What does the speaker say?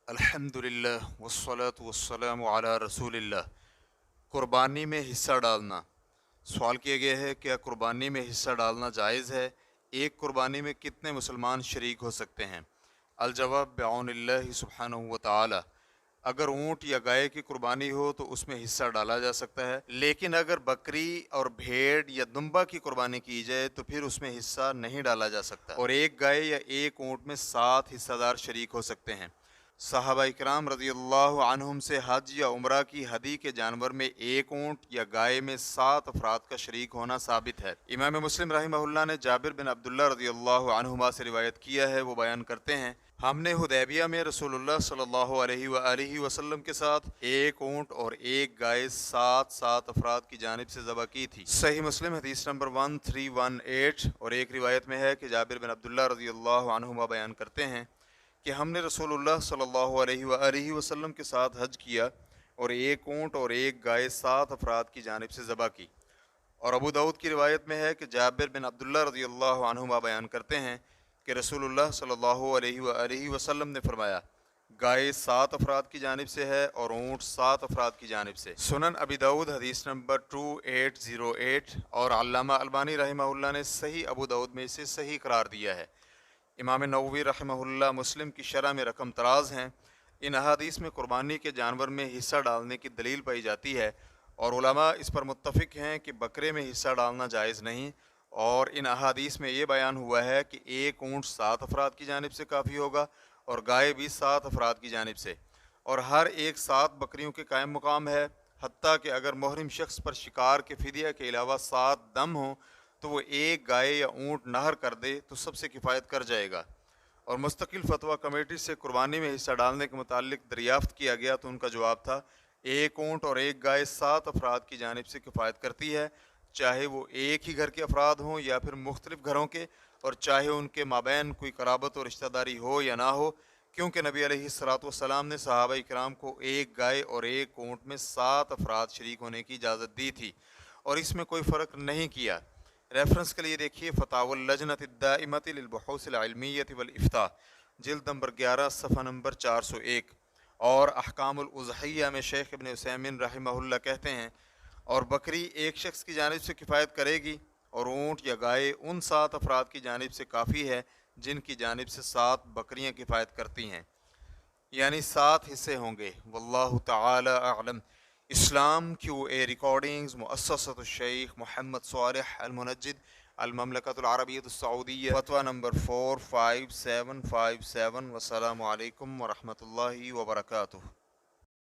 अल्हम्दुलिल्लाह वस्सलातु वस्सलामु अला रसूलिल्लाह। कुर्बानी में हिस्सा डालना। सवाल किया गया है, क्या कुर्बानी में हिस्सा डालना जायज़ है? एक कुर्बानी में कितने मुसलमान शरीक हो सकते हैं? अल-जवाब बिऔनिल्लाहि सुब्हानहु व तआला। अगर ऊँट या गाय की कुर्बानी हो तो उसमें हिस्सा डाला जा सकता है, लेकिन अगर बकरी और भेड़ या दुम्बा की कुर्बानी की जाए तो फिर उसमें हिस्सा नहीं डाला जा सकता, और एक गाय या एक ऊँट में 7 हिस्सेदार शरीक हो सकते हैं। सहाबा इकराम रज़ियल्लाहु अन्हुम से हज या उम्रा की हदी के जानवर में एक ऊँट या गाय में 7 अफराद का शरीक होना साबित है। इमाम मुस्लिम रहमहुल्लाह ने जाबिर बिन अब्दुल्लाह रज़ियल्लाहु अन्हुमा से रिवायत किया है। वो बयान करते हैं, हमने हुदैबिया में रसूलुल्लाह सल्लल्लाहु अलैहि वसल्लम के साथ एक ऊँट और एक गाय 7 अफराद की जानिब से ज़बह की थी। सही मुस्लिम हदीस नंबर 1318। और एक रिवायत में है कि जाबिर बिन अब्दुल्लाह रज़ियल्लाहु अन्हुमा बयान करते हैं कि हमने रसूलुल्लाह सल्लल्लाहु अलैहि वसल्लम के साथ हज किया और एक ऊँट और एक गाय 7 अफराद की जानिब से ज़बह की। और अबू दाऊद की रिवायत में है कि जाबिर बिन अब्दुल्लाह रज़ियल्लाहु अन्हुमा बयान करते हैं कि रसूलुल्लाह सल्लल्लाहु अलैहि वसल्लम ने फरमाया, गाय 7 अफराद की जानिब से है और ऊँट 7 अफराद की जानिब से। सुनन अबी दाऊद हदीस नंबर 2808। और अल्लामा अलबानी रहमहुल्लाह ने सही अबू दाऊद में इसे सही करार दिया है। इमाम नववी रहमहुल्लाह मुस्लिम की शरह में रकम तराज हैं। इन अहादीस में कुर्बानी के जानवर में हिस्सा डालने की दलील पाई जाती है, और उलमा इस पर मुत्तफ़िक हैं कि बकरे में हिस्सा डालना जायज़ नहीं। और इन अहादीस में ये बयान हुआ है कि एक ऊँट 7 अफराद की जानिब से काफ़ी होगा और गाय भी 7 अफराद की जानिब से, और हर एक 7 बकरियों के कायम मुकाम है। हत्ता कि अगर मोहरिम शख्स पर शिकार के फ़िदिया के अलावा 7 दम हों तो वो एक गाय या ऊँट नहर कर दे तो सबसे किफ़ायत कर जाएगा। और मुस्तकिल फतवा कमेटी से कुर्बानी में हिस्सा डालने के मुतालिक दरियाफ़्त किया गया तो उनका जवाब था, एक ऊँट और एक गाय 7 अफराद की जानिब से किफ़ायत करती है, चाहे वो एक ही घर के अफराद हों या फिर मुख्तलिफ घरों के, और चाहे उनके माबैन कोई कराबत और रिश्तेदारी हो या ना हो, क्योंकि नबी अलैहिस्सलातु वस्सलाम ने सहाबा इकराम को एक गाय और एक ऊँट में 7 अफराद शरीक होने की इजाज़त दी थी और इसमें कोई फ़र्क नहीं किया। रेफरेंस के लिए देखिए फतावल लजनत दाइमत लिल बहूसिल इल्मिय्यत वल इफ्ता, जिल्द नंबर 11 सफ़ा नंबर 401। और अहकामुल उज़हिया में शेख इब्न उसैमिन रहमहुल्लाह कहते हैं, और बकरी एक शख्स की जानिब से किफ़ायत करेगी और ऊँट या गाय उन 7 अफराद की जानिब से काफ़ी है जिनकी जानिब से 7 बकरियाँ किफ़ायत करती हैं, यानी 7 हिस्से होंगे। वल्लाहु तआला अअलम। इस्लाम QA रिकॉर्डिंग्स मुअस्ससतुश शेख मोहम्मद सालेह अल मुनज्जिद अल ममलकतुल अरबिय्यतुस सऊदिय्या, फतवा नंबर 45757। वस्सलामु अलैकुम व रहमतुल्लाहि व बरकातुहू।